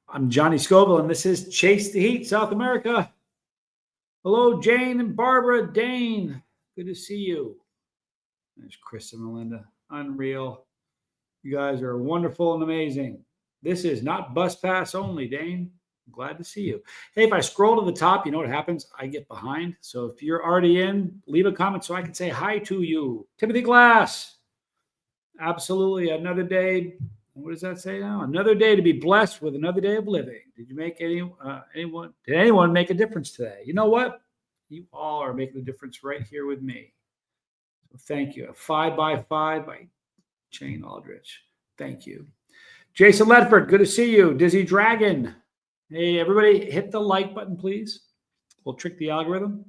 I'm Johnny Scoville, and this is Chase the Heat, South America. Hello, Jane and Barbara. Dane, good to see you. There's Chris and Melinda. Unreal. You guys are wonderful and amazing. This is not bus pass only, Dane. I'm glad to see you. Hey, if I scroll to the top, you know what happens? I get behind. So if you're already in, leave a comment so I can say hi to you. Timothy Glass. Absolutely. Another day. What does that say now? Another day to be blessed with another day of living. Did you make anyone? Did anyone make a difference today? You know what? You all are making a difference right here with me. So thank you. A 5x5 by Jane Aldrich. Thank you. Jason Ledford, good to see you. Dizzy Dragon. Hey, everybody, hit the like button, please. We'll trick the algorithm.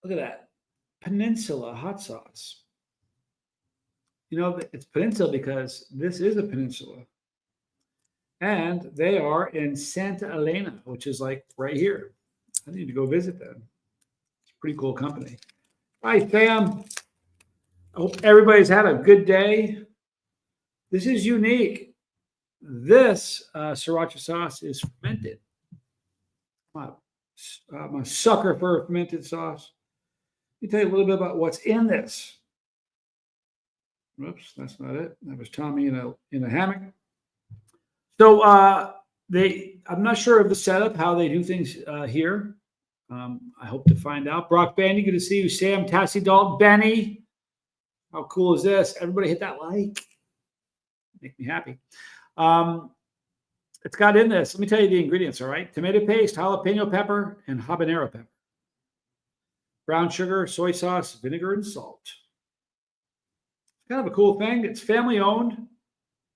Look at that. Peninsula Hot Sauce. You know, it's Peninsula because this is a peninsula. And they are in Santa Elena, which is like right here. I need to go visit them. It's a pretty cool company. Hi, Sam. I hope everybody's had a good day. This is unique. This Sriracha sauce is fermented. I'm a sucker for fermented sauce. Let me tell you a little bit about what's in this. Whoops, that's not it. That was Tommy in a hammock. So I'm not sure of the setup, how they do things here. I hope to find out. Brock Bandy, good to see you. Sam Tassie Dalton, Benny. How cool is this? Everybody hit that like. Make me happy. It's got in this. Let me tell you the ingredients, all right? Tomato paste, jalapeno pepper, and habanero pepper. Brown sugar, soy sauce, vinegar, and salt. Kind of a cool thing. It's family owned,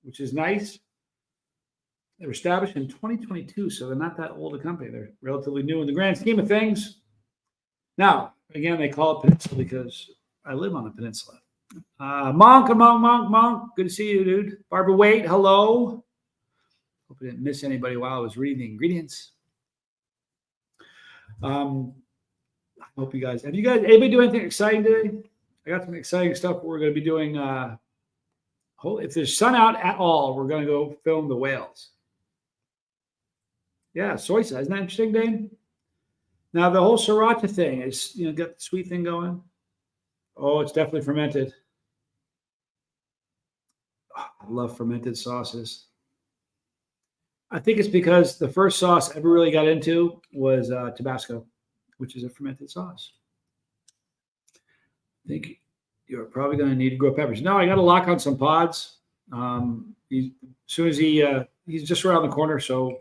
which is nice. They were established in 2022, so they're not that old a company. They're relatively new in the grand scheme of things. Now, again, they call it Peninsula because I live on a peninsula. Monk. Good to see you, dude. Barbara Waite, hello. Hope I didn't miss anybody while I was reading the ingredients. I hope you guys, anybody do anything exciting today? I got some exciting stuff we're going to be doing. If there's sun out at all, we're going to go film the whales. Yeah, soy sauce. Isn't that interesting, Dane? Now, the whole Sriracha thing is, got the sweet thing going. Oh, it's definitely fermented. Oh, I love fermented sauces. I think it's because the first sauce I ever really got into was Tabasco, which is a fermented sauce. I think you're probably going to need to grow peppers. No, I got to lock on some pods. As soon as he's just around the corner, so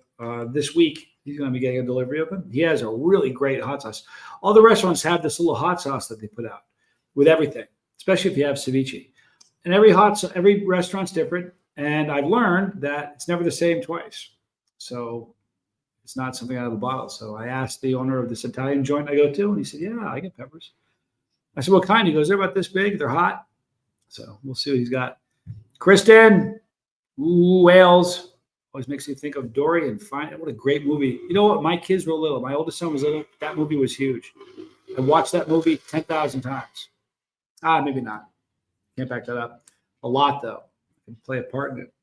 this week he's going to be getting a delivery of them. He has a really great hot sauce. All the restaurants have this little hot sauce that they put out with everything, especially if you have ceviche. And every restaurant's different. And I've learned that it's never the same twice. So it's not something out of the bottle. So I asked the owner of this Italian joint I go to, and he said, yeah, I get peppers. I said, what kind? He goes, they're about this big. They're hot. So we'll see what he's got. Kristen, whales. Always makes me think of Dory and find what a great movie. You know what? My kids were little. My oldest son was little. That movie was huge. I watched that movie 10,000 times. Maybe not. Can't back that up. A lot, though. I can play a part in it.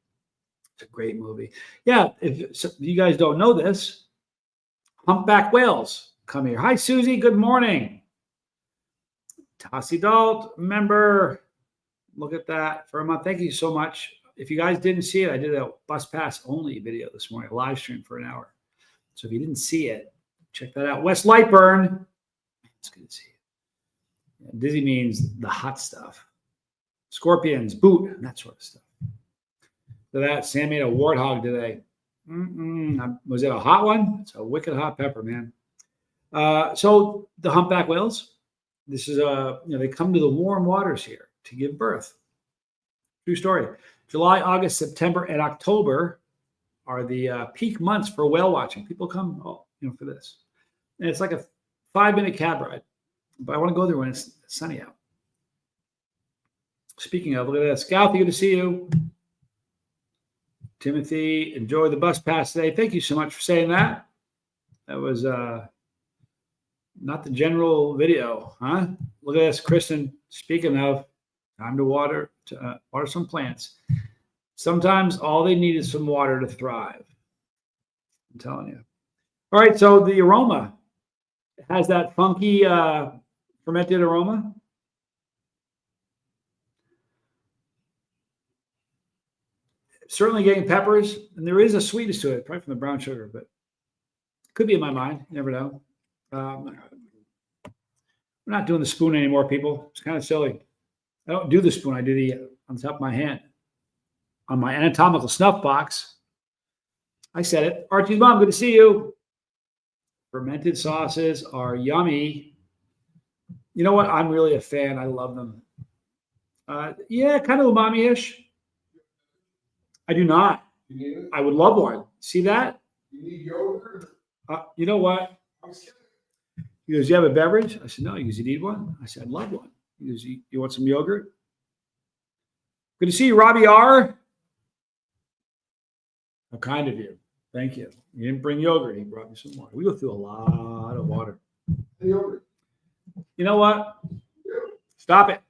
It's a great movie. Yeah, if you guys don't know this, humpback whales come here. Hi, Susie. Good morning. Tassie Dalt, member. Look at that for a month. Thank you so much. If you guys didn't see it, I did a bus pass only video this morning, a live stream for an hour. So if you didn't see it, check that out. West Lightburn. It's good to see you. Yeah, dizzy means the hot stuff. Scorpions, boot, that sort of stuff. Look at that. Sam made a warthog today. Was it a hot one? It's a wicked hot pepper, man. So the humpback whales. This is they come to the warm waters here to give birth. True story. July, August, September, and October are the peak months for whale watching. People come, for this, and it's like a 5-minute cab ride. But I want to go there when it's sunny out. Speaking of, look at that, Scouthy, good to see you. Timothy, enjoy the bus pass today. Thank you so much for saying that. That was not the general video, huh? Look at this, Kristen. Speaking of, time to water some plants. Sometimes all they need is some water to thrive. I'm telling you. All right, so the aroma has that funky fermented aroma. Certainly getting peppers, and there is a sweetness to it, probably from the brown sugar, but it could be in my mind. You never know. We're not doing the spoon anymore, people. It's kind of silly. I don't do the spoon. I do the on top of my hand. On my anatomical snuff box. I said it. Archie's mom, good to see you. Fermented sauces are yummy. You know what? I'm really a fan. I love them. Yeah, kind of umami-ish. I do not. You need it? I would love one. See that? You need yogurt? You know what? I'm kidding. He goes, you have a beverage? I said, no. He goes, you need one? I said, I'd love one. He goes, you want some yogurt? Good to see you, Robbie R. How kind of you. Thank you. You didn't bring yogurt. He brought me some water. We go through a lot of water. Yogurt. You know what? Stop it.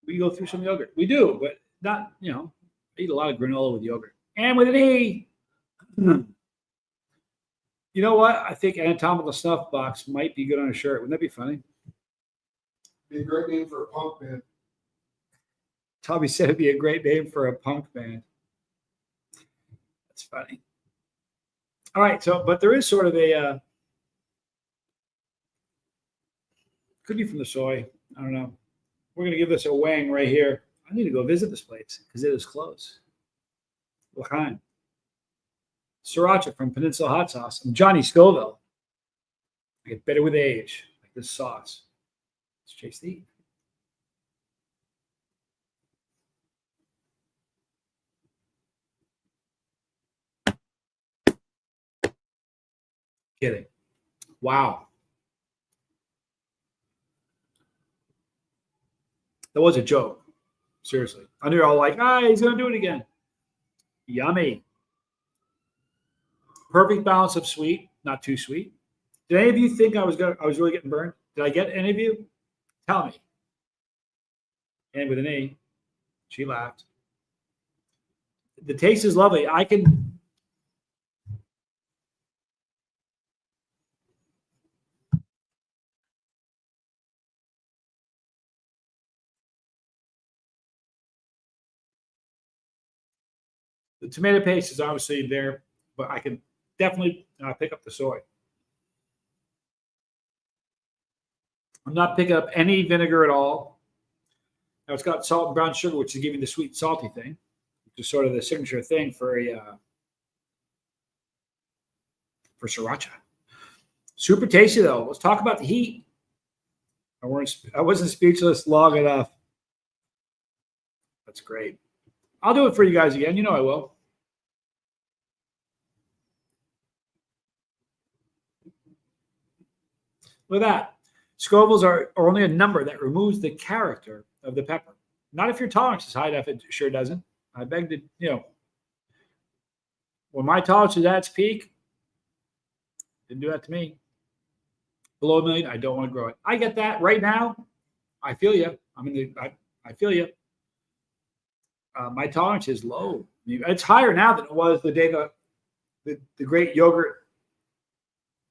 We go through some yogurt. We do, but not, I eat a lot of granola with yogurt. And with an E. You know what? I think anatomical snuff box might be good on a shirt. Wouldn't that be funny? Be a great name for a punk band. Tommy said it'd be a great name for a punk band. That's funny. All right, but there is sort of a could be from the soy. I don't know. We're gonna give this a wang right here. I need to go visit this place because it is close. L'chaim. Sriracha from Peninsula Hot Sauce. I'm Johnny Scoville. I get better with age, like this sauce. Let's chase the. Kidding. Wow. That was a joke. Seriously. I knew you're all like, he's going to do it again. Yummy. Perfect balance of sweet, not too sweet. Did any of you think I was really getting burned? Did I get any of you? Tell me. And with an A, she laughed. The taste is lovely. I can. The tomato paste is obviously there, but I can definitely pick up the soy. I'm not picking up any vinegar at all. Now it's got salt and brown sugar, which is giving the sweet salty thing, which is sort of the signature thing for sriracha. Super tasty though. Let's talk about the heat. I wasn't speechless long enough. That's great. I'll do it for you guys again. You know I will. Look at that. Scovilles are only a number that removes the character of the pepper. Not if your tolerance is high enough, it sure doesn't. I beg to, when my tolerance is at its peak, didn't do that to me. Below 1 million, I don't want to grow it. I get that right now. I feel you. I feel you. My tolerance is low. It's higher now than it was the day the great yogurt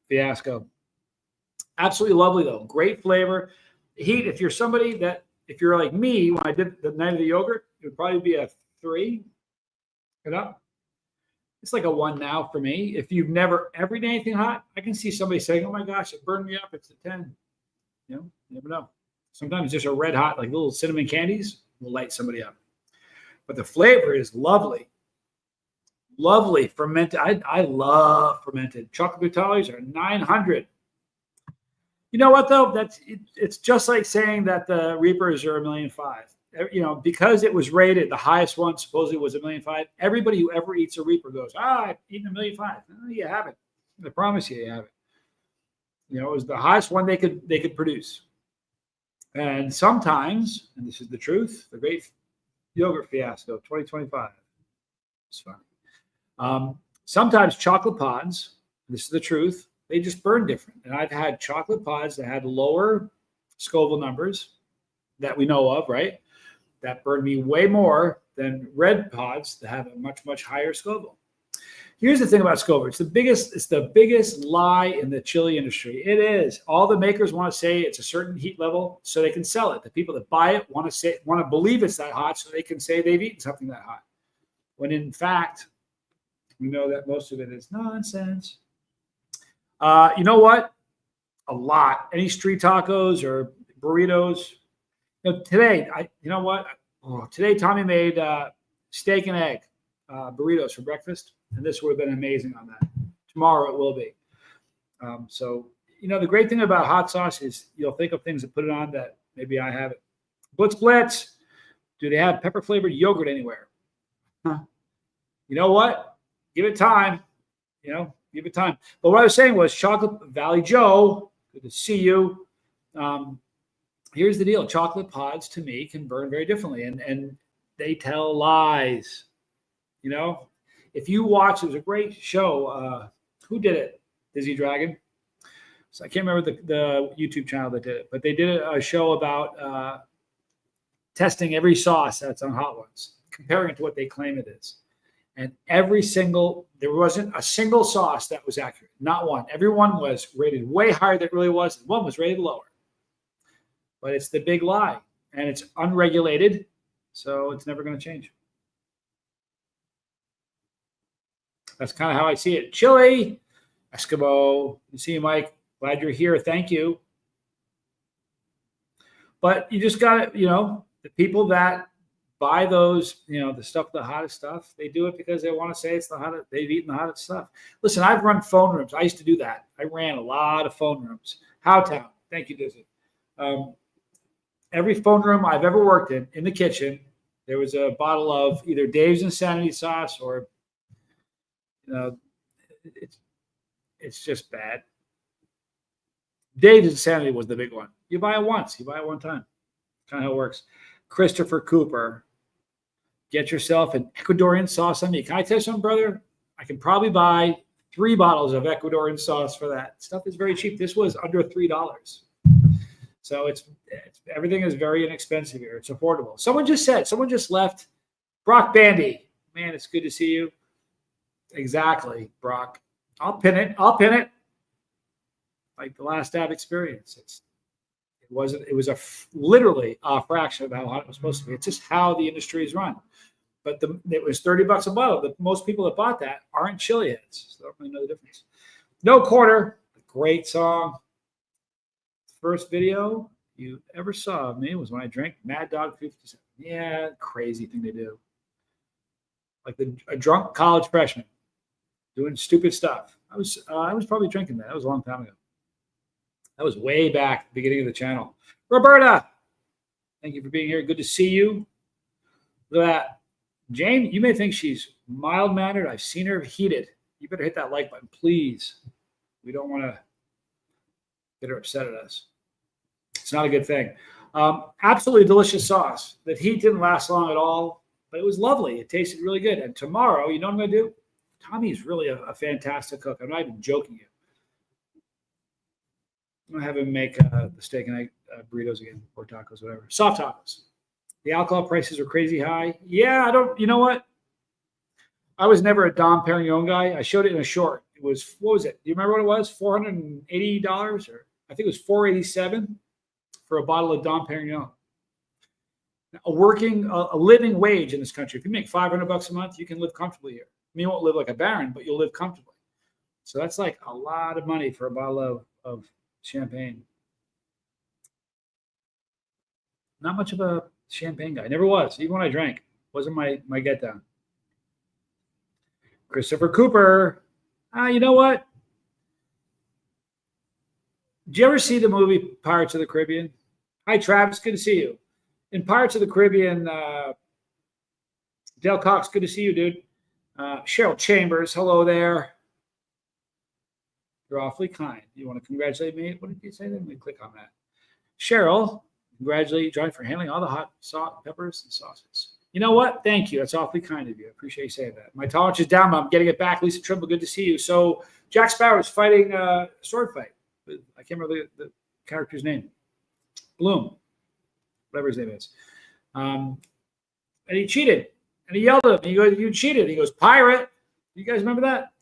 fiasco. Absolutely lovely though. Great flavor. Heat. If you're like me, when I did the night of the yogurt, it would probably be a 3. Get up. It's like a 1 now for me. If you've never ever done anything hot, I can see somebody saying, "Oh my gosh, it burned me up." It's a 10. You never know. Sometimes just a red hot, like little cinnamon candies, will light somebody up. But the flavor is lovely. Lovely fermented. I love fermented. Chocolate brutales are 900. You know what though? It's just like saying that the Reapers are 1,500,000. Because it was rated, the highest one supposedly was 1,500,000. Everybody who ever eats a Reaper goes, I've eaten 1,500,000. No, you haven't. I promise you haven't. It was the highest one they could produce. And sometimes, and this is the truth, the great yogurt fiasco 2025. It's funny. Sometimes chocolate pods, this is the truth, they just burn different. And I've had chocolate pods that had lower Scoville numbers that we know of, right? That burned me way more than red pods that have a much, much higher Scoville. Here's the thing about Scoville. It's the biggest lie in the chili industry. It is. All the makers want to say it's a certain heat level so they can sell it. The people that buy it want to believe it's that hot so they can say they've eaten something that hot. When in fact, we know that most of it is nonsense. You know what? A lot. Any street tacos or burritos. Today, today Tommy made steak and egg burritos for breakfast, and this would have been amazing on that. Tomorrow it will be. So the great thing about hot sauce is you'll think of things that put it on that maybe I haven't. Blitz. Do they have pepper flavored yogurt anywhere? Huh. You know what? Give it time. Give it time. But what I was saying was Chocolate Valley Joe. Good to see you. Here's the deal. Chocolate pods to me can burn very differently, and they tell lies. If you watch, it was a great show. Who did it? Dizzy Dragon. So I can't remember the YouTube channel that did it, but they did a show about testing every sauce that's on Hot Ones, comparing it to what they claim it is. And there wasn't a single sauce that was accurate. Not one. Everyone was rated way higher than it really was. And one was rated lower. But it's the big lie. And it's unregulated. So it's never going to change. That's kind of how I see it. Chile, Eskimo. You see, Mike. Glad you're here. Thank you. But you just got to, the people that buy those, the stuff, the hottest stuff, they do it because they want to say it's the hottest, they've eaten the hottest stuff. Listen, I've run phone rooms. I used to do that. I ran a lot of phone rooms. Howtown. Thank you, Dizzy. Every phone room I've ever worked in the kitchen, there was a bottle of either Dave's Insanity sauce or, it's just bad. Dave's Insanity was the big one. You buy it once. You buy it one time. Kind of how it works. Christopher Cooper, get yourself an Ecuadorian sauce on me. Can I tell you something, brother? I can probably buy 3 bottles of Ecuadorian sauce for that. Stuff is very cheap. This was under $3. So it's everything is very inexpensive here. It's affordable. Someone just left. Brock Bandy. Man, it's good to see you. Exactly, Brock. I'll pin it. Like the last dab experience. It was literally a fraction of how hot it was supposed to be. It's just how the industry is run. But it was $30 a bottle. But most people that bought that aren't chili heads. So they don't really know the difference. No Quarter, great song. First video you ever saw of me was when I drank Mad Dog 57. Yeah, crazy thing to do. Like a drunk college freshman doing stupid stuff. I was probably drinking that. That was a long time ago. That was way back at the beginning of the channel. Roberta, thank you for being here. Good to see you. Look at that. Jane, you may think she's mild-mannered. I've seen her heated. You better hit that like button, please. We don't want to get her upset at us. It's not a good thing. Absolutely delicious sauce. The heat didn't last long at all, but it was lovely. It tasted really good. And tomorrow, you know what I'm going to do? Tommy's really a fantastic cook. I'm not even joking you. I'm going to have him make the steak and egg burritos again, or tacos, whatever. Soft tacos. The alcohol prices are crazy high. Yeah, you know what? I was never a Dom Perignon guy. I showed it in a short. It was, what was it? Do you remember what it was? $480, or I think it was $487 for a bottle of Dom Perignon. A living wage in this country. If you make $500 a month, you can live comfortably here. I mean, you won't live like a baron, but you'll live comfortably. So that's like a lot of money for a bottle of champagne. Not much of a champagne guy. Never was. Even when I drank, wasn't my get down. Christopher Cooper. You know what? Did you ever see the movie Pirates of the Caribbean? Hi, Travis. Good to see you. In Pirates of the Caribbean, Dale Cox, good to see you, dude. Cheryl Chambers, hello there. You're awfully kind. You want to congratulate me? What did you say? Let me click on that. Cheryl, congratulate you, John, for handling all the hot salt, peppers, and sauces. You know what? Thank you. That's awfully kind of you. I appreciate you saying that. My tolerance is down, but I'm getting it back. Lisa Trimble, good to see you. So Jack Sparrow is fighting a sword fight. I can't remember the character's name. Bloom, whatever his name is. And he cheated. And he yelled at him. He goes, "You cheated." He goes, "Pirate." You guys remember that?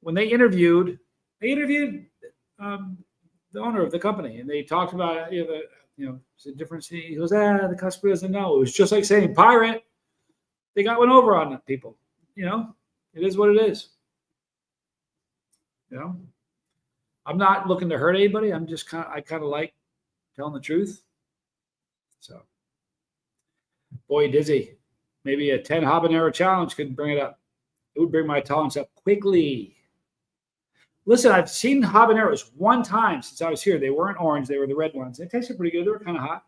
When they interviewed the owner of the company, and they talked about the difference. He goes, the customer doesn't know. It was just like saying pirate. They got one over on people. It is what it is. I'm not looking to hurt anybody. I kind of like telling the truth. So, boy, Dizzy, maybe a 10 habanero challenge could bring it up. It would bring my tolerance up quickly. Listen, I've seen habaneros one time since I was here. They weren't orange. They were the red ones. They tasted pretty good. They were kind of hot.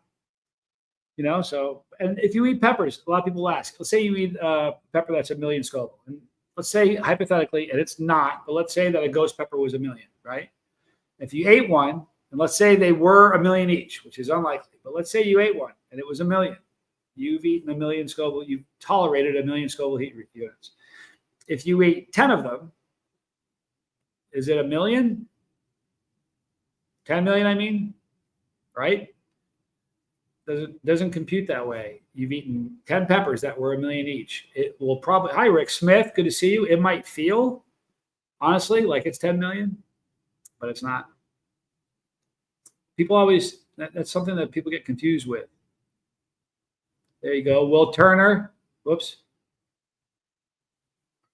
And if you eat peppers, a lot of people ask, let's say you eat a pepper that's 1,000,000 Scoville. And let's say, hypothetically, and it's not, but let's say that a ghost pepper was 1,000,000, right? If you ate one, and let's say they were 1,000,000 each, which is unlikely, but let's say you ate one and it was 1,000,000. You've eaten 1,000,000 Scoville. You've tolerated 1,000,000 Scoville heat units. If you ate 10 of them, is it 1,000,000? 10 million, I mean, right? Doesn't compute that way. You've eaten 10 peppers that were 1,000,000 each. It will probably, hi, Rick Smith, good to see you. It might feel, honestly, like it's 10 million, but it's not. People always, that's something that people get confused with. There you go. Will Turner. Whoops.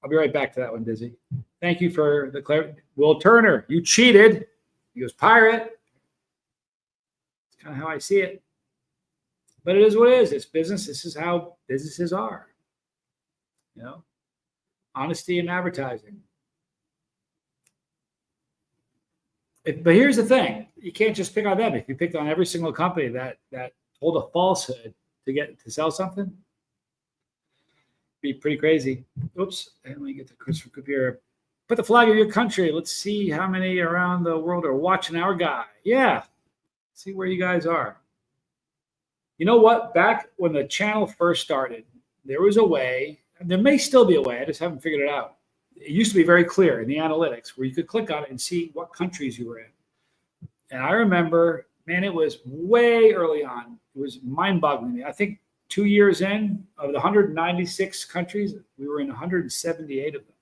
I'll be right back to that one, Dizzy. Thank you for the clarity. Will Turner, you cheated. He goes, pirate. It's kind of how I see it. But it is what it is. It's business. This is how businesses are. Honesty in advertising. But here's the thing. You can't just pick on them. If you picked on every single company that told a falsehood to sell something, be pretty crazy. Oops. Let me get the Christopher computer. Put the flag of your country. Let's see how many around the world are watching our guy. Yeah. See where you guys are. You know what? Back when the channel first started, there was a way, and there may still be a way, I just haven't figured it out. It used to be very clear in the analytics where you could click on it and see what countries you were in. And I remember, man, it was way early on. It was mind-boggling to me. I think 2 years in, of the 196 countries, we were in 178 of them.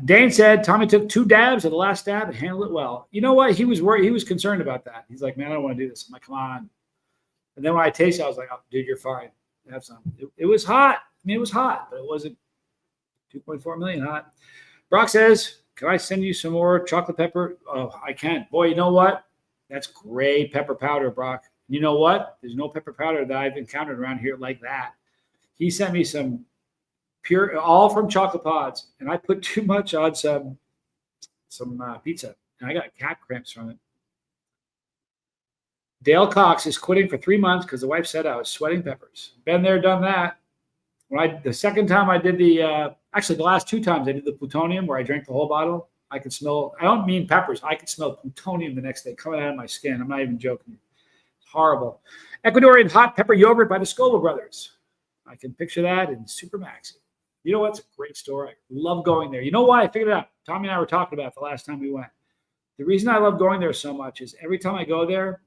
Dane said Tommy took 2 dabs at the last dab and handled it well. You know what? He was worried. He was concerned about that. He's like, man, I don't want to do this. I'm like, come on. And then when I tasted it, I was like, oh, dude, you're fine. Have some. It was hot. I mean, it was hot, but it wasn't 2.4 million hot. Brock says, can I send you some more chocolate pepper? Oh, I can. Boy, you know what? That's great pepper powder, Brock. You know what? There's no pepper powder that I've encountered around here like that. He sent me some pure, all from chocolate pods, and I put too much on some pizza, and I got cat cramps from it. Dale Cox is quitting for 3 months because the wife said I was sweating peppers. Been there, done that. The second time I did the last 2 times I did the plutonium where I drank the whole bottle, I could smell, I don't mean peppers, I could smell plutonium the next day coming out of my skin. I'm not even joking. It's horrible. Ecuadorian hot pepper yogurt by the Scoville brothers. I can picture that in Supermax. You know what's a great store? I love going there. You know why? I figured it out. Tommy and I were talking about it the last time we went. The reason I love going there so much is every time I go there,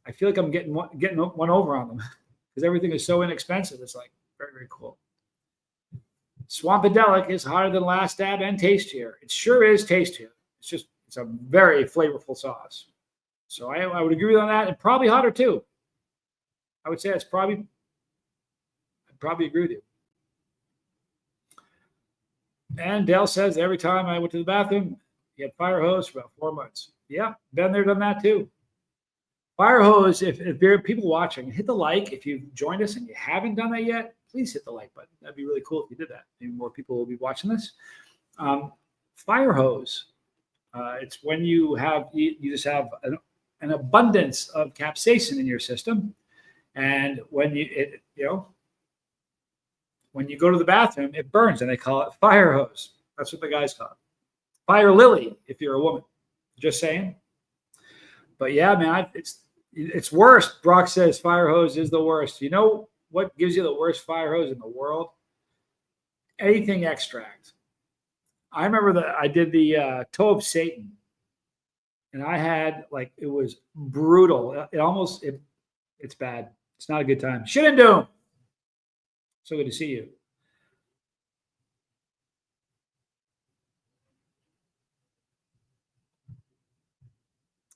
I feel like I'm getting one over on them because everything is so inexpensive. It's like very, very cool. Swampadelic is hotter than last dab and tastier. It sure is tastier. It's a very flavorful sauce. So I would agree on that, and probably hotter too. I would say I'd probably agree with you. And Dale says every time I went to the bathroom, he had fire hose for about 4 months. Yeah, been there, done that too. Fire hose, if there are people watching, hit the like. If you've joined us and you haven't done that yet, please hit the like button. That'd be really cool if you did that. Maybe more people will be watching this. Fire hose. It's when you just have an abundance of capsaicin in your system. And when you go to the bathroom, it burns, and they call it fire hose. That's what the guys call it. Fire lily, if you're a woman. Just saying. But yeah, man, it's worse. Brock says fire hose is the worst. You know what gives you the worst fire hose in the world? Anything extract. I remember that I did the toe of Satan, and I had it was brutal. It's bad. It's not a good time. Shit and doom. So good to see you.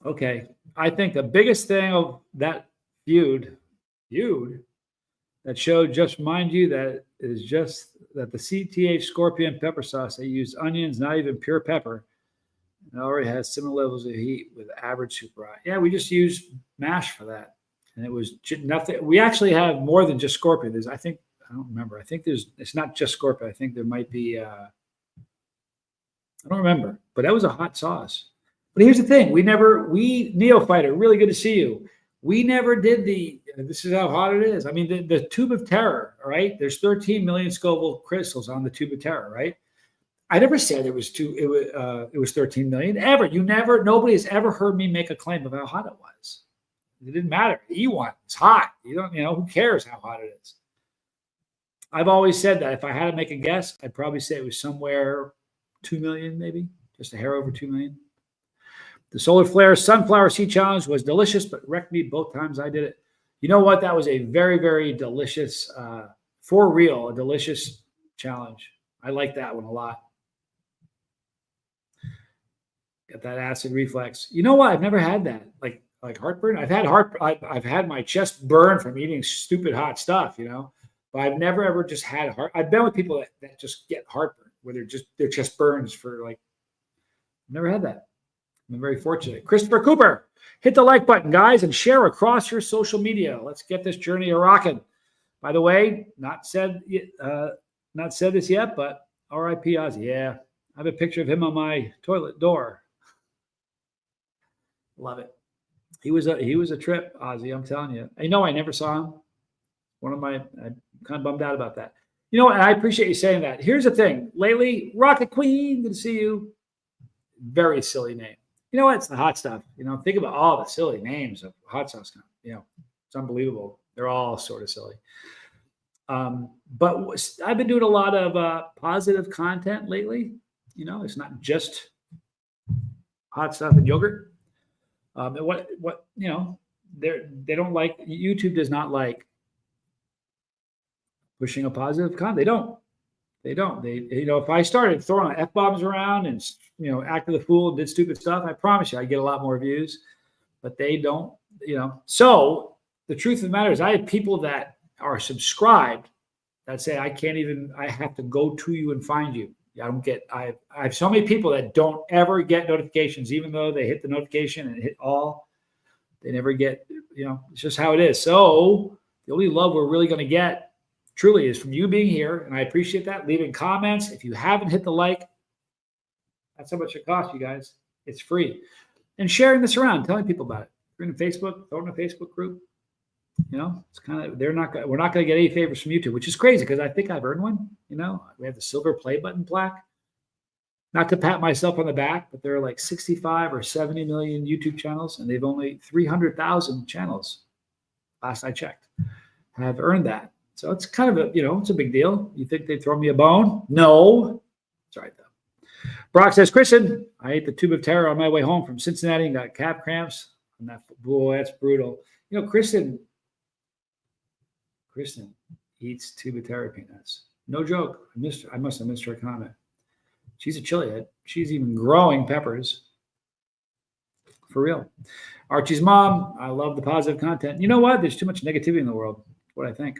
Okay. I think the biggest thing of that feud that showed, just mind you, that is just that the CTH Scorpion pepper sauce, they used onions, not even pure pepper. It already has similar levels of heat with average super high. Yeah, we just used mash for that. And it was nothing. We actually have more than just Scorpion. There's, I don't remember. I think it's not just Scorpion. I think there might be, I don't remember, but that was a hot sauce. But here's the thing. We Neophyter, really good to see you. We never did this is how hot it is. I mean, the tube of terror, all right? There's 13 million Scoville crystals on the tube of terror, right? I never said it was 13 million ever. Nobody has ever heard me make a claim of how hot it was. It didn't matter. E1, it's hot. Who cares how hot it is? I've always said that if I had to make a guess, I'd probably say it was somewhere 2 million, maybe just a hair over 2 million. The Solar Flare Sunflower Seed Challenge was delicious, but wrecked me both times I did it. You know what? That was a very, very delicious, for real, a delicious challenge. I like that one a lot. Got that acid reflux. You know what? I've never had that. Like heartburn. I've had my chest burn from eating stupid hot stuff, but I've never ever just had heart. I've been with people that just get heartburn, where their chest burns for like. Never had that. I'm very fortunate. Christopher Cooper, hit the like button, guys, and share across your social media. Let's get this journey a-rocking. By the way, not said this yet, but R.I.P. Ozzy. Yeah, I have a picture of him on my toilet door. Love it. He was a trip, Ozzy. I'm telling you. I never saw him. I'm kind of bummed out about that. And I appreciate you saying that. Here's the thing. Lately, Rocket Queen, good to see you. Very silly name. You know what? It's the hot stuff. Think about all the silly names of hot sauce. It's unbelievable. They're all sort of silly. But I've been doing a lot of positive content lately. It's not just hot stuff and yogurt. And they don't like, YouTube does not like pushing a positive content. They don't. If I started throwing F-bombs around and, acted the fool and did stupid stuff, I promise you I'd get a lot more views. But they don't, So the truth of the matter is I have people that are subscribed that say, I have to go to you and find you. I have so many people that don't ever get notifications, even though they hit the notification and hit all. They never get, it's just how it is. So the only love we're really going to get truly is from you being here, and I appreciate that. Leaving comments. If you haven't hit the like, that's how much it costs you guys. It's free. And sharing this around, telling people about it. If you're in Facebook, throw in a Facebook group. It's kind of, we're not going to get any favors from YouTube, which is crazy because I think I've earned one. We have the silver play button plaque. Not to pat myself on the back, but there are like 65 or 70 million YouTube channels, and they've only 300,000 channels, last I checked, have earned that. So it's kind of it's a big deal. You think they'd throw me a bone? No. It's all right, though. Brock says, Kristen, I ate the tube of terror on my way home from Cincinnati and got calf cramps. And boy, that's brutal. Kristen eats tube of terror peanuts. No joke. I must have missed her comment. She's a chili head. She's even growing peppers. For real. Archie's mom, I love the positive content. You know what? There's too much negativity in the world. What I think.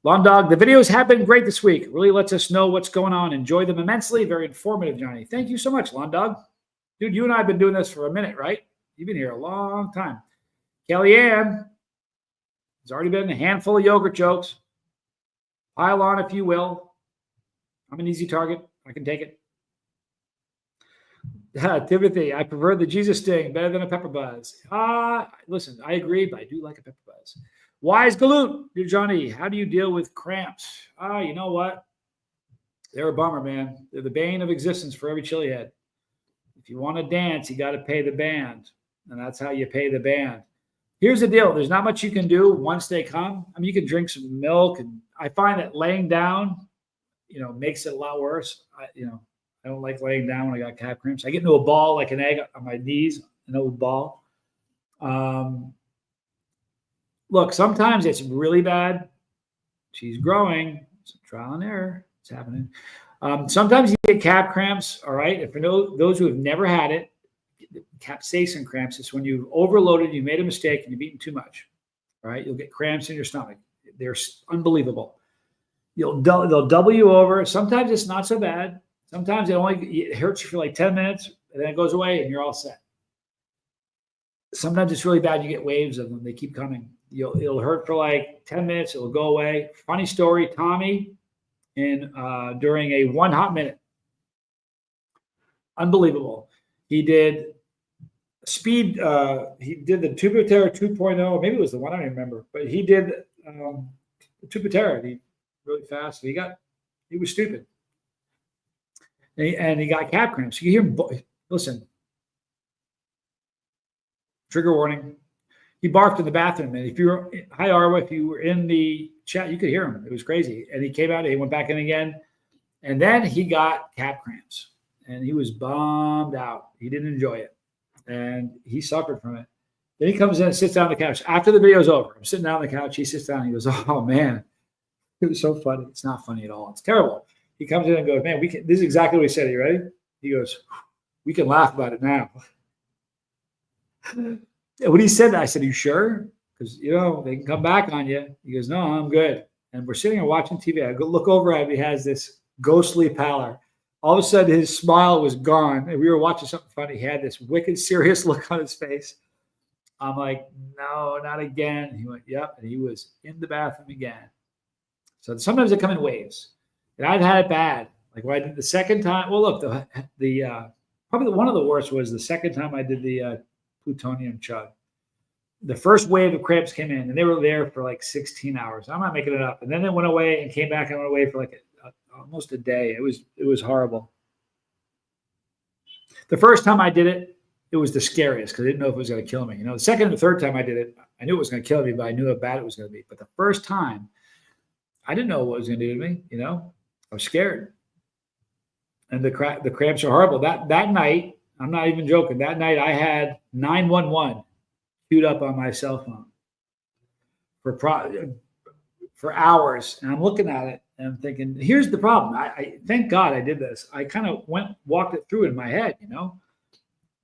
Lawn Dog, the videos have been great this week. Really lets us know what's going on. Enjoy them immensely. Very informative, Johnny. Thank you so much, Lawn Dog. Dude, you and I have been doing this for a minute, right? You've been here a long time. Kellyanne, there's already been a handful of yogurt jokes. Pile on if you will. I'm an easy target. I can take it. Timothy, I prefer the Jesus sting better than a pepper buzz. Listen, I agree, but I do like a pepper buzz. Wise Galoot, dear Johnny, how do you deal with cramps? You know what? They're a bummer, man. They're the bane of existence for every chili head. If you want to dance, you got to pay the band, and that's how you pay the band. Here's the deal. There's not much you can do once they come. I mean, you can drink some milk, and I find that laying down, makes it a lot worse. I don't like laying down when I got calf cramps. I get into a ball like an egg on my knees, an old ball. Look, sometimes it's really bad. She's growing. Some trial and error. It's happening. Sometimes you get cap cramps. All right. And for those who have never had it, capsaicin cramps is when you've overloaded, you made a mistake, and you've eaten too much. All right. You'll get cramps in your stomach. They're unbelievable. They'll double you over. Sometimes it's not so bad. Sometimes it hurts you for like 10 minutes, and then it goes away, and you're all set. Sometimes it's really bad. You get waves of them. They keep coming. It'll hurt for like 10 minutes. It'll go away. Funny story, Tommy, during a 1 hot minute. Unbelievable. He did speed. He did the Tubitera 2.0. Maybe it was the one, I don't remember. But he did the Tubitera. He really fast. He was stupid. And he got cap cramps. You hear him. Listen. Trigger warning. He barfed in the bathroom, and if you were in the chat, you could hear him. It was crazy. And he came out, and he went back in again, and then he got cap cramps, and he was bummed out. He didn't enjoy it, and he suffered from it. Then he comes in and sits down on the couch. After the video's over, I'm sitting down on the couch. He sits down. And he goes, "Oh man, it was so funny." It's not funny at all. It's terrible. He comes in and goes, "Man, this is exactly what he said. Are you ready?" He goes, "We can laugh about it now." When he said that, I said, "Are you sure? Because, they can come back on you." He goes, "No, I'm good." And we're sitting and watching TV. I go look over at him. He has this ghostly pallor. All of a sudden, his smile was gone. And we were watching something funny. He had this wicked serious look on his face. I'm like, "No, not again." And he went, "Yep." And he was in the bathroom again. So sometimes they come in waves. And I've had it bad. Like when I did the second time. Well, look, probably one of the worst was the second time I did the plutonium chug. The first wave of cramps came in, and they were there for like 16 hours. I'm not making it up. And then it went away and came back and went away for like almost a day. It was horrible. The first time I did it, it was the scariest because I didn't know if it was going to kill me. The second and the third time I did it, I knew it was going to kill me, but I knew how bad it was going to be. But the first time, I didn't know what it was going to do to me. I was scared. And the cramps are horrible. That night, I'm not even joking. That night I had 911 queued up on my cell phone for hours. And I'm looking at it and I'm thinking, here's the problem. I thank God I did this. I kind of walked it through in my head,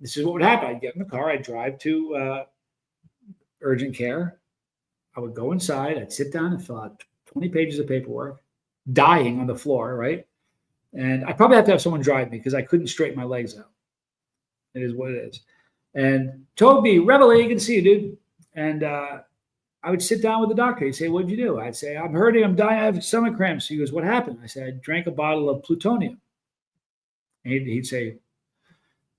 This is what would happen. I'd get in the car. I'd drive to urgent care. I would go inside. I'd sit down and fill out 20 pages of paperwork, dying on the floor, right? And I probably have to have someone drive me because I couldn't straighten my legs out. It is what it is. And Toby, Reveille, you can see you, dude. And I would sit down with the doctor. He'd say, "What'd you do?" I'd say, "I'm hurting. I'm dying. I have stomach cramps." He goes, "What happened?" I said, "I drank a bottle of plutonium." And he'd say,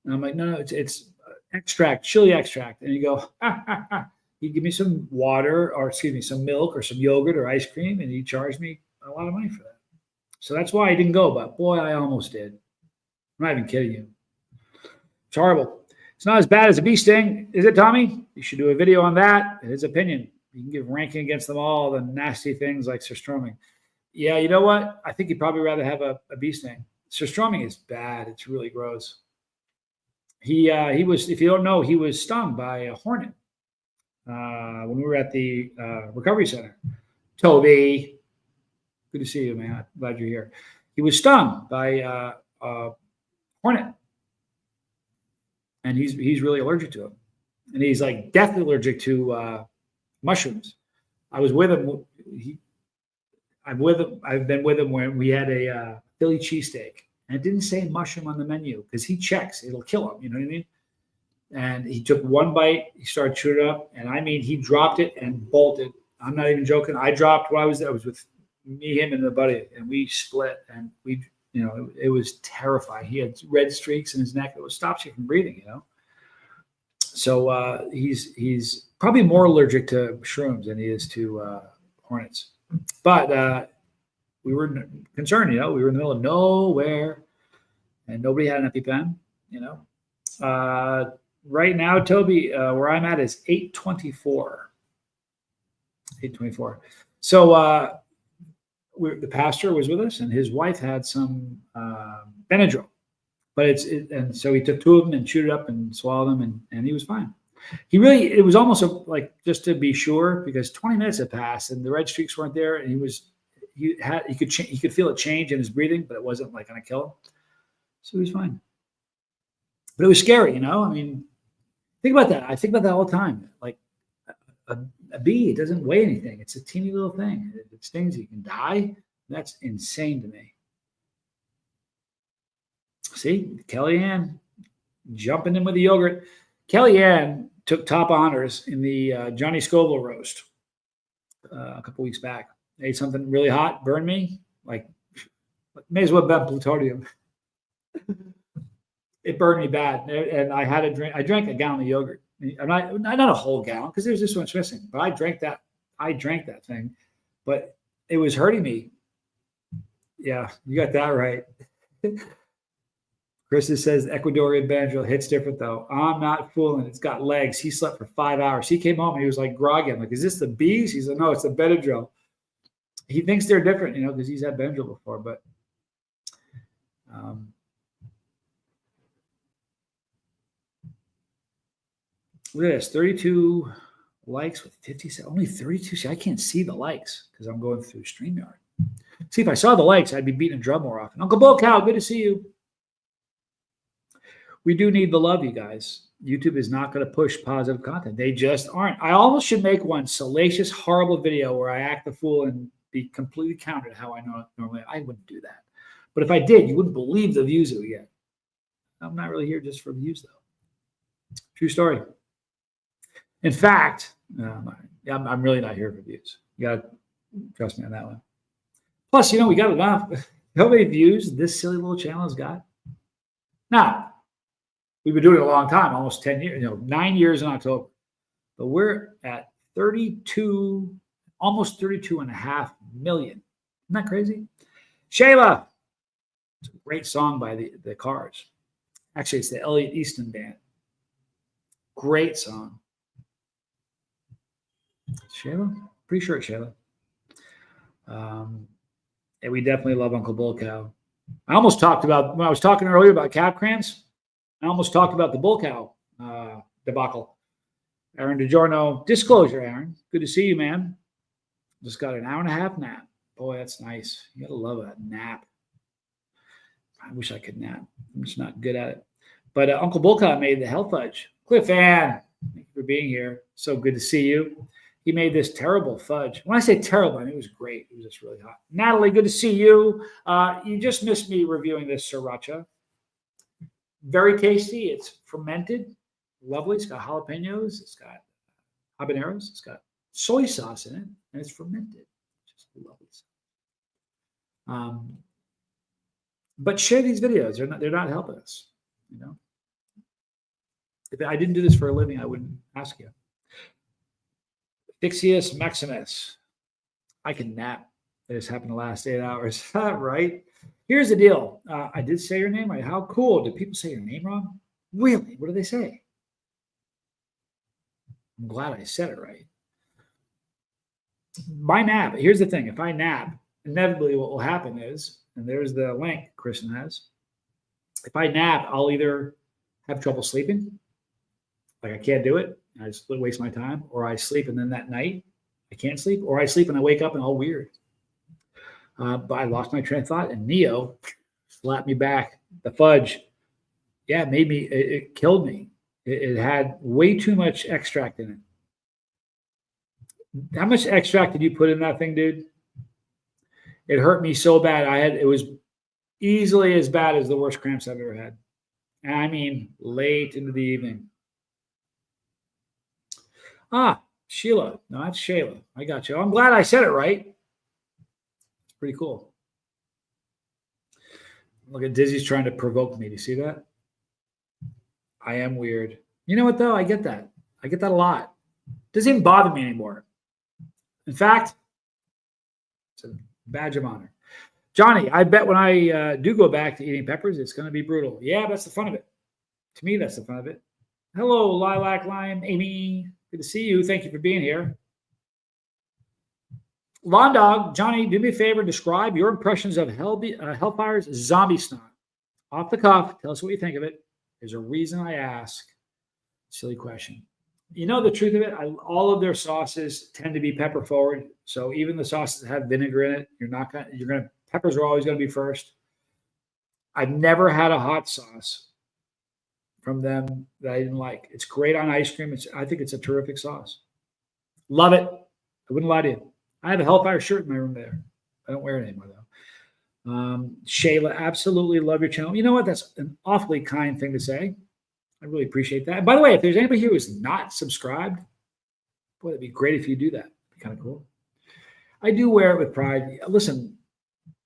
and I'm like, "No, it's extract, chili extract." And he'd go, He'd give me some water, or some milk or some yogurt or ice cream, and he'd charge me a lot of money for that. So that's why I didn't go, but boy, I almost did. I'm not even kidding you. It's horrible. It's not as bad as a bee sting, is it, Tommy? You should do a video on that. His opinion. You can give ranking against them all, the nasty things like surströmming. Yeah, you know what? I think you'd probably rather have a bee sting. Surströmming is bad. It's really gross. He was, if you don't know, he was stung by a hornet when we were at the recovery center. Toby, good to see you, man. Glad you're here. He was stung by a hornet. And he's really allergic to them. And he's like deathly allergic to mushrooms. I was with him. I've been with him when we had a Philly cheesesteak. And it didn't say mushroom on the menu because he checks. It'll kill him. You know what I mean? And he took one bite. He started chewing it up. And I mean, he dropped it and bolted. I'm not even joking. I dropped while I was there. I was with me, him, and the buddy. And we split. And it was terrifying. He had red streaks in his neck. It stops you from breathing, So he's probably more allergic to shrooms than he is to hornets. But we were concerned, we were in the middle of nowhere and nobody had an EpiPen, Right now, Toby, where I'm at is 824. 824. So the pastor was with us and his wife had some Benadryl. But and so he took two of them and chewed it up and swallowed them, and he was fine. It was almost like just to be sure, because 20 minutes had passed and the red streaks weren't there, and he could feel it change in his breathing, but it wasn't like going to kill him. So he was fine. But it was scary, you know. I mean, think about that. I think about that all the time. Like a bee, it doesn't weigh anything. It's a teeny little thing. It stings, you can die. That's insane to me. See, Kellyanne jumping in with the yogurt. Kellyanne took top honors in the Johnny Scoville roast a couple weeks back. Ate something really hot, burned me. Like, may as well bet plutonium. It burned me bad, and I had to drink. I drank a gallon of yogurt. And not a whole gallon because there's this one's missing. But I drank that thing, but it was hurting me. Yeah, you got that right. Chris says Ecuadorian Benadryl hits different though. I'm not fooling. It's got legs. He slept for 5 hours. He came home and he was like groggy. I'm like, is this the bees? He's like, no, it's the Benadryl. He thinks they're different, you know, because he's had Benadryl before. But look at this, 32 likes with 57, only 32. See, I can't see the likes because I'm going through StreamYard. See, if I saw the likes, I'd be beating a drum more often. Uncle Bull Cow, good to see you. We do need the love, you guys. YouTube is not going to push positive content. They just aren't. I almost should make one salacious, horrible video where I act the fool and be completely countered how I know normally. I wouldn't do that. But if I did, you wouldn't believe the views that we get. I'm not really here just for views, though. True story. In fact, I'm really not here for views. You got to trust me on that one. Plus, you know, we got enough. How many views this silly little channel has got? Now, we've been doing it a long time, almost 10 years, 9 years in October. But we're at 32, almost 32.5 million. Isn't that crazy? Shayla. It's a great song by the Cars. Actually, it's the Elliot Easton Band. Great song. Shayla? Pretty sure it's Shayla. And we definitely love Uncle Bull Cow. I almost talked about, when I was talking earlier about calf cramps, I almost talked about the Bull Cow debacle. Aaron DiGiorno, disclosure, Aaron. Good to see you, man. Just got an hour and a half nap. Boy, that's nice. You got to love a nap. I wish I could nap. I'm just not good at it. But Uncle Bull Cow made the hell fudge. Cliff Ann, thank you for being here. So good to see you. He made this terrible fudge. When I say terrible, I mean it was great. It was just really hot. Natalie, good to see you. You just missed me reviewing this Sriracha. Very tasty. It's fermented. Lovely. It's got jalapenos. It's got habaneros. It's got soy sauce in it. And it's fermented. Just lovely. But share these videos. They're not helping us. You know. If I didn't do this for a living, I wouldn't ask you. Fixius Maximus. I can nap. This happened the last 8 hours. Right? Here's the deal. I did say your name right. How cool. Did people say your name wrong? Really? What do they say? I'm glad I said it right. My nap. Here's the thing. If I nap, inevitably what will happen is, and there's the link Kristen has. If I nap, I'll either have trouble sleeping. Like I can't do it. I just waste my time. Or I sleep and then that night I can't sleep. Or I sleep and I wake up and all weird. But I lost my train of thought, and Neo slapped me back. The fudge, yeah, it killed me. It had way too much extract in it. How much extract did you put in that thing, dude? It hurt me so bad. It was easily as bad as the worst cramps I've ever had. And I mean, late into the evening. Sheila. No, that's Shayla. I got you. I'm glad I said it right. Pretty cool. Look at Dizzy's trying to provoke me. Do you see that? I am weird. You know what, though? I get that. I get that a lot. It doesn't even bother me anymore. In fact, it's a badge of honor. Johnny, I bet when I do go back to eating peppers, it's going to be brutal. Yeah, that's the fun of it. To me, that's the fun of it. Hello, Lilac Lime, Amy. Good to see you. Thank you for being here. Lawn Dog, Johnny, do me a favor. Describe your impressions of Hellfire's Zombie Snot. Off the cuff, tell us what you think of it. There's a reason I ask. Silly question. You know the truth of it, all of their sauces tend to be pepper forward. So even the sauces that have vinegar in it, peppers are always going to be first. I've never had a hot sauce from them that I didn't like. It's great on ice cream. I think it's a terrific sauce. Love it. I wouldn't lie to you. I have a Hellfire shirt in my room there. I don't wear it anymore though. Shayla, absolutely love your channel. You know what? That's an awfully kind thing to say. I really appreciate that. And by the way, if there's anybody here who's not subscribed, boy, that'd be great if you do that. It'd be kind of cool. I do wear it with pride. Listen,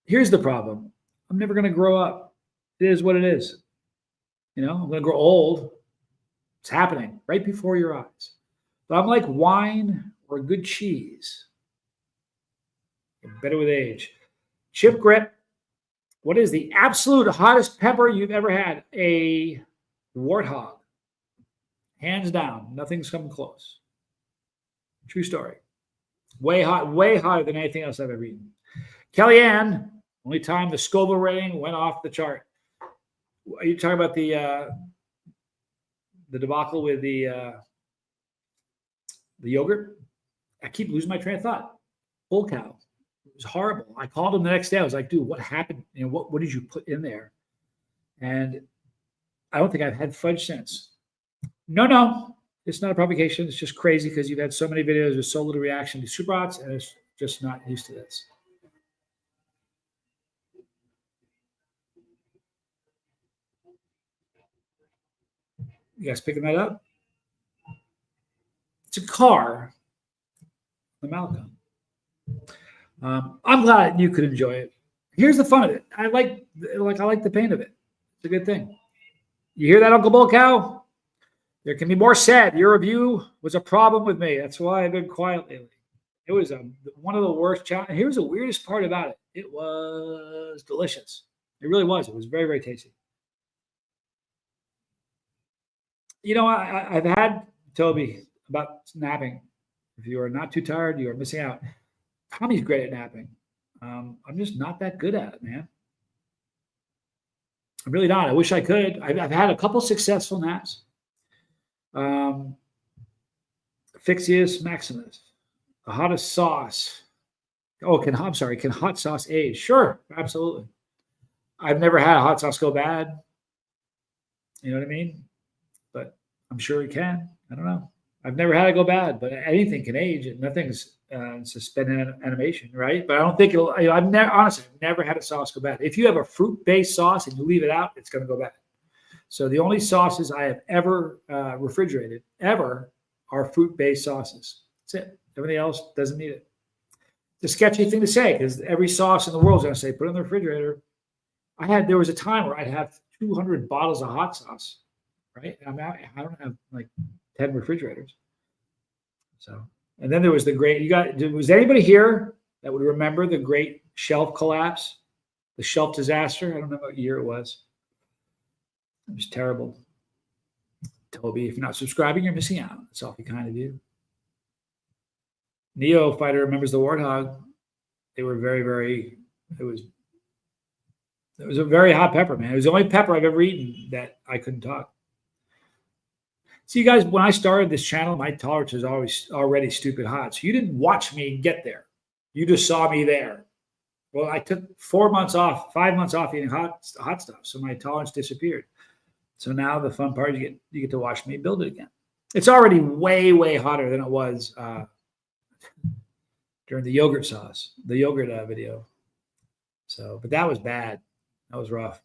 here's the problem. I'm never going to grow up. It is what it is. I'm going to grow old. It's happening right before your eyes. But I'm like wine or good cheese. Get better with age. Chip Grip. What is the absolute hottest pepper you've ever had? A warthog. Hands down. Nothing's come close. True story. Way hotter than anything else I've ever eaten. Kellyanne, only time the Scoville rating went off the chart. Are you talking about the debacle with the yogurt? I keep losing my train of thought. Bull cow. It was horrible. I called him the next day. I was like, dude, what happened? What did you put in there? And I don't think I've had fudge since. No. It's not a provocation. It's just crazy because you've had so many videos with so little reaction to super hots, and it's just not used to this. You guys picking that up? It's a car. The Malcolm. I'm glad you could enjoy it. Here's the fun of it. I like the pain of it. It's a good thing. You hear that, Uncle Bull Cow? There can be more said. Your review was a problem with me. That's why I've been quiet lately. It was one of the worst challenges. Here's the weirdest part about it. It was delicious. It really was. It was very, very tasty. I've had Toby about napping. If you are not too tired, you are missing out. Tommy's great at napping. I'm just not that good at it, man. I'm really not. I wish I could. I've had a couple successful naps. Fixius Maximus, the hottest sauce. Oh, can hot sauce age? Sure, absolutely. I've never had a hot sauce go bad. You know what I mean? But I'm sure it can. I don't know. I've never had it go bad, but anything can age, and nothing's suspended animation, right? But I don't think it'll. Honestly, I've never had a sauce go bad. If you have a fruit-based sauce and you leave it out, it's going to go bad. So the only sauces I have ever refrigerated are fruit-based sauces. That's it. Everything else doesn't need it. It's a sketchy thing to say because every sauce in the world is going to say put it in the refrigerator. There was a time where I'd have 200 bottles of hot sauce, right? I don't have like 10 refrigerators. So, and then there was was anybody here that would remember the great shelf collapse, the shelf disaster? I don't know what year it was. It was terrible. Toby, if you're not subscribing, you're missing out. That's awfully kind of you. Neo Fighter remembers the warthog. They were very, very, it was a very hot pepper, man. It was the only pepper I've ever eaten that I couldn't talk. See, guys, when I started this channel, my tolerance was always already stupid hot. So you didn't watch me get there. You just saw me there. Well, I took 5 months off eating hot stuff. So my tolerance disappeared. So now the fun part is you get to watch me build it again. It's already way, way hotter than it was during the yogurt video. So, but that was bad. That was rough.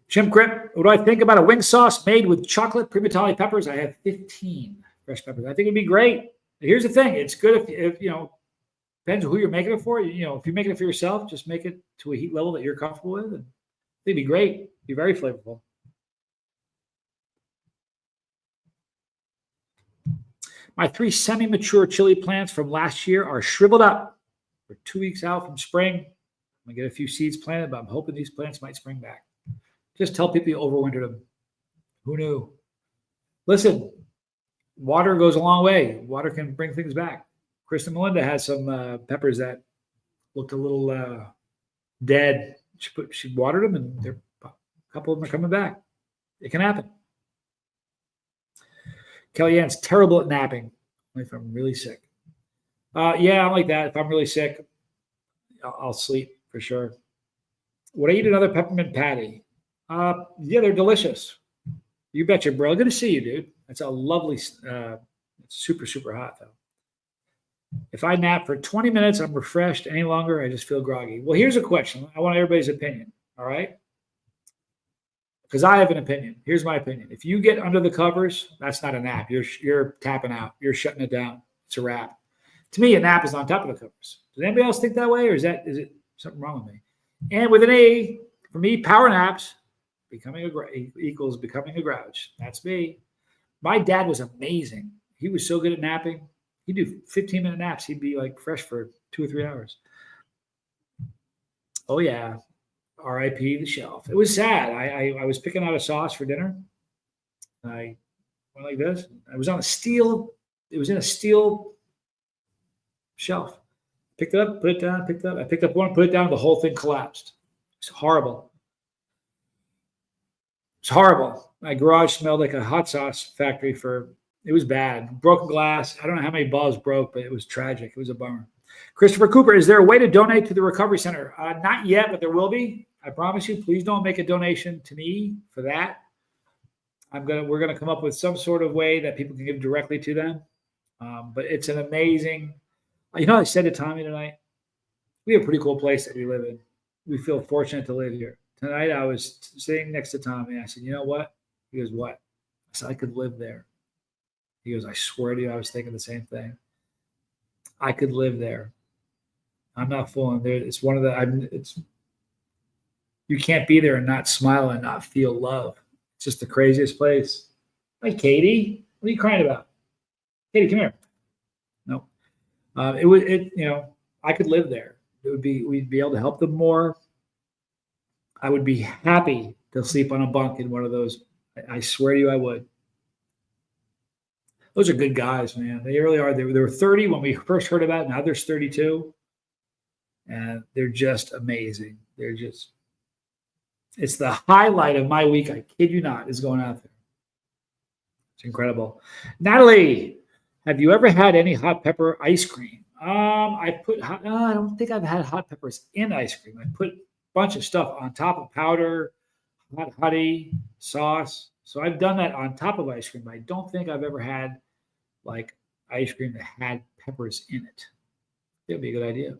Chimp Grip, what do I think about a wing sauce made with chocolate primatali peppers? I have 15 fresh peppers. I think it'd be great. Here's the thing. It's good if depends on who you're making it for. If you're making it for yourself, just make it to a heat level that you're comfortable with. And it'd be great. It'd be very flavorful. My 3 semi-mature chili plants from last year are shriveled up. We're 2 weeks out from spring. I'm going to get a few seeds planted, but I'm hoping these plants might spring back. Just tell people you overwintered them. Who knew? Listen, water goes a long way. Water can bring things back. Kristen Melinda has some peppers that looked a little dead. She watered them, and a couple of them are coming back. It can happen. Kellyanne's terrible at napping. Only if I'm really sick. Yeah, I'm like that. If I'm really sick, I'll sleep for sure. Would I eat another peppermint patty? Yeah, they're delicious. You betcha, bro. Good to see you, dude. That's a lovely. It's super, super hot though. If I nap for 20 minutes, I'm refreshed. Any longer, I just feel groggy. Well, here's a question. I want everybody's opinion. All right. Because I have an opinion. Here's my opinion. If you get under the covers, that's not a nap. You're tapping out. You're shutting it down. It's a wrap. To me, a nap is on top of the covers. Does anybody else think that way, or is it something wrong with me? And with an A, for me, power naps equals becoming a grouch. That's me. My dad was amazing. He was so good at napping. He'd do 15-minute naps. He'd be like fresh for 2 or 3 hours. Oh yeah. R.I.P. the shelf. It was sad. I was picking out a sauce for dinner. I went like this. I was on a steel. It was in a steel shelf. Picked it up, put it down, picked it up. I picked up one, put it down. The whole thing collapsed. It's horrible. It's horrible. My garage smelled like a hot sauce factory it was bad. Broken glass. I don't know how many bulbs broke, but it was tragic. It was a bummer. Christopher Cooper, is there a way to donate to the recovery center? Not yet, but there will be. I promise you. Please don't make a donation to me for that. We're gonna come up with some sort of way that people can give directly to them. But it's an amazing. I said to Tommy tonight, we have a pretty cool place that we live in. We feel fortunate to live here. Tonight I was sitting next to Tommy. I said, you know what? He goes, what? I said, I could live there. He goes, I swear to you, I was thinking the same thing. I could live there. I'm not fooling. It's one of the. You can't be there and not smile and not feel love. It's just the craziest place. Hey, Katie, what are you crying about? Katie, come here. No, I could live there. We'd be able to help them more. I would be happy to sleep on a bunk in one of those. I swear to you, I would. Those are good guys, man. They really are. They were 30 when we first heard about it. Now there's 32. And they're just amazing. It's the highlight of my week. I kid you not, is going out there. It's incredible. Natalie, have you ever had any hot pepper ice cream? I don't think I've had hot peppers in ice cream. I put a bunch of stuff on top of powder, hot honey, sauce. So I've done that on top of ice cream. I don't think I've ever had like ice cream that had peppers in it. It would be a good idea.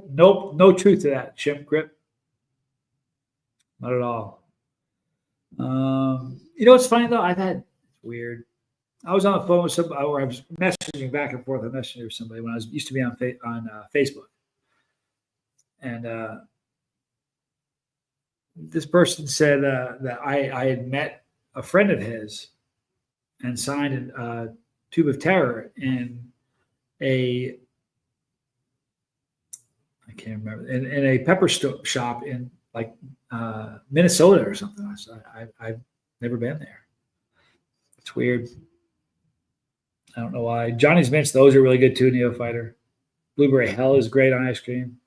Nope, no truth to that, Chimp Grip. Not at all. What's funny though? It's weird. I was on the phone with somebody, or I was messaging back and forth on Messenger with somebody when I used to be on Facebook, and this person said that I had met a friend of his and signed a tube of terror in I can't remember, in a pepper shop in like Minnesota or something. So I've never been there. It's weird. I don't know why. Johnny's Mints, those are really good too, Neophyter. Blueberry Hell is great on ice cream.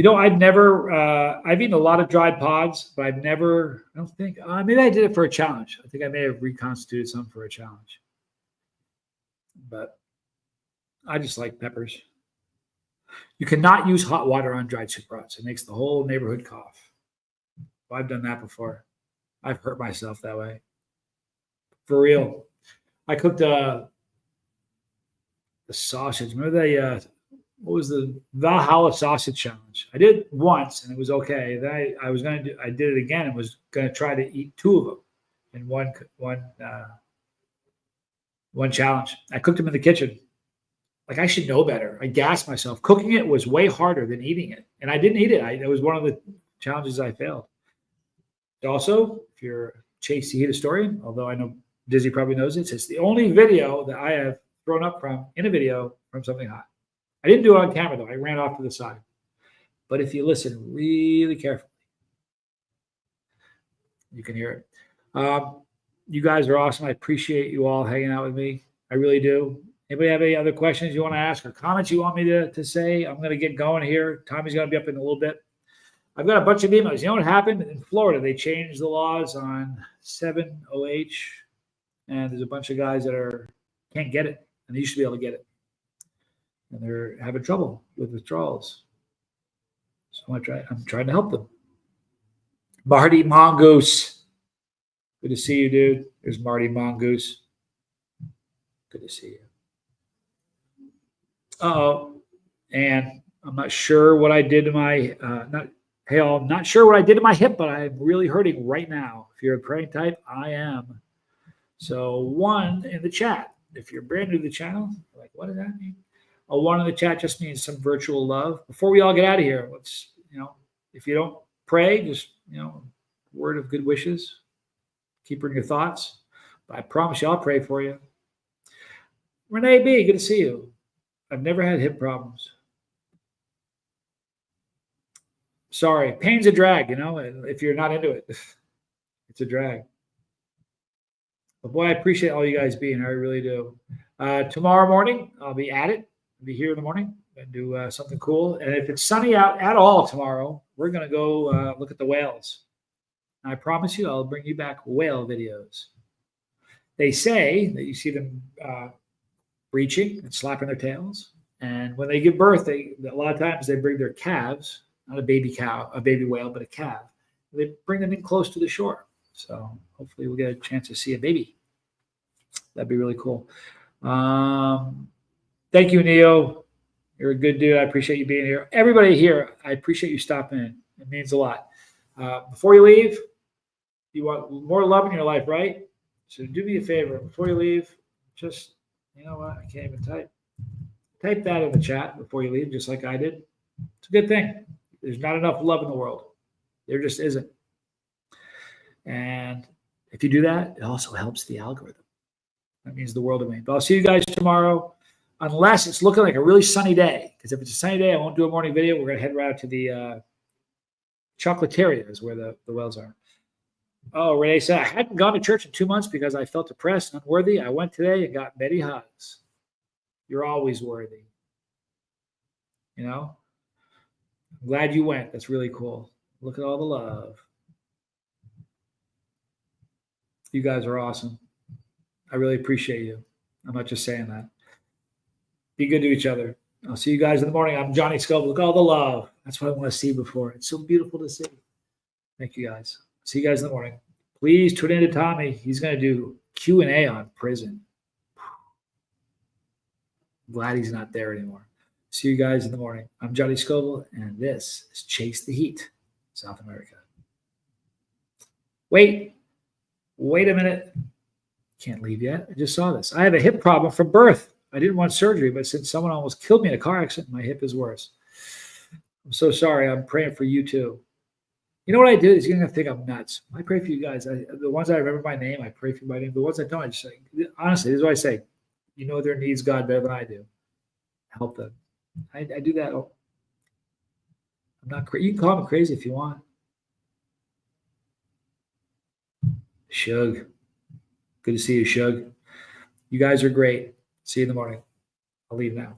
I've eaten a lot of dried pods, but maybe I did it for a challenge. I think I may have reconstituted some for a challenge. But I just like peppers. You cannot use hot water on dried soup rods. It makes the whole neighborhood cough. Well, I've done that before. I've hurt myself that way. For real. I cooked the sausage. Remember what was the Valhalla sausage challenge? I did it once and it was okay. Then I did it again and was gonna try to eat 2 of them in one challenge. I cooked them in the kitchen. Like I should know better. I gassed myself. Cooking it was way harder than eating it. And I didn't eat it. It was one of the challenges I failed. Also, if you're Chase the Heat historian, although I know Dizzy probably knows it, it's the only video that I have thrown up in a video from something hot. I didn't do it on camera though. I ran off to the side. But if you listen really carefully, you can hear it. You guys are awesome. I appreciate you all hanging out with me. I really do. Anybody have any other questions you want to ask or comments you want me to say? I'm going to get going here. Tommy's going to be up in a little bit. I've got a bunch of emails. You know what happened in Florida? They changed the laws on 7OH, and there's a bunch of guys that can't get it, and they used to be able to get it, and they're having trouble with withdrawals. So I'm trying to help them. Marty Mongoose, good to see you, dude. There's Marty Mongoose. Good to see you. And I'm not sure what I did to my I'm not sure what I did to my hip, but I'm really hurting right now. If you're a praying type, I am. So 1 in the chat. If you're brand new to the channel, like, what does that mean? A 1 in the chat just means some virtual love. Before we all get out of here, let's, if you don't pray, just, word of good wishes. Keep her in your thoughts. But I promise you, I'll pray for you. Renee B, good to see you. I've never had hip problems. Sorry, pain's a drag, if you're not into it. It's a drag. But boy, I appreciate all you guys being here. I really do. Tomorrow morning, I'll be at it. I'll be here in the morning and do something cool. And if it's sunny out at all tomorrow, we're going to go look at the whales. And I promise you, I'll bring you back whale videos. They say that you see them breaching and slapping their tails. And when they give birth, a lot of times they bring their calves, not a baby cow, a baby whale, but a calf. They bring them in close to the shore. So hopefully we'll get a chance to see a baby. That'd be really cool. Thank you, Neo. You're a good dude. I appreciate you being here. Everybody here, I appreciate you stopping in. It means a lot. Before you leave, you want more love in your life, right? So do me a favor. Before you leave, just, you know what? I can't even type. Type that in the chat before you leave, just like I did. It's a good thing. There's not enough love in the world. There just isn't. And if you do that, it also helps the algorithm. That means the world to me. But I'll see you guys tomorrow, unless it's looking like a really sunny day. Because if it's a sunny day, I won't do a morning video. We're going to head right out to the Chocolateria is where the wells are. Oh, Renee said, I hadn't gone to church in 2 months because I felt depressed and unworthy. I went today and got many hugs. You're always worthy. I'm glad you went. That's really cool. Look at all the love. You guys are awesome. I really appreciate you. I'm not just saying that. Be good to each other. I'll see you guys in the morning. I'm Johnny Scoble. Look at all the love. That's what I want to see before. It's so beautiful to see. Thank you, guys. See you guys in the morning. Please tune in to Tommy. He's going to do Q&A on prison. I'm glad he's not there anymore. See you guys in the morning. I'm Johnny Scoble, and this is Chase the Heat, South America. Wait a minute. Can't leave yet. I just saw this. I have a hip problem from birth. I didn't want surgery, but since someone almost killed me in a car accident, my hip is worse. I'm so sorry. I'm praying for you too. You know what I do is you're going to think I'm nuts. I pray for you guys. The ones I remember by name, I pray for by name. The ones I don't, I just say, honestly, this is what I say. You know their needs, God, better than I do. Help them. I do that. I'm not crazy. You can call me crazy if you want. Shug. Good to see you, Shug. You guys are great. See you in the morning. I'll leave now.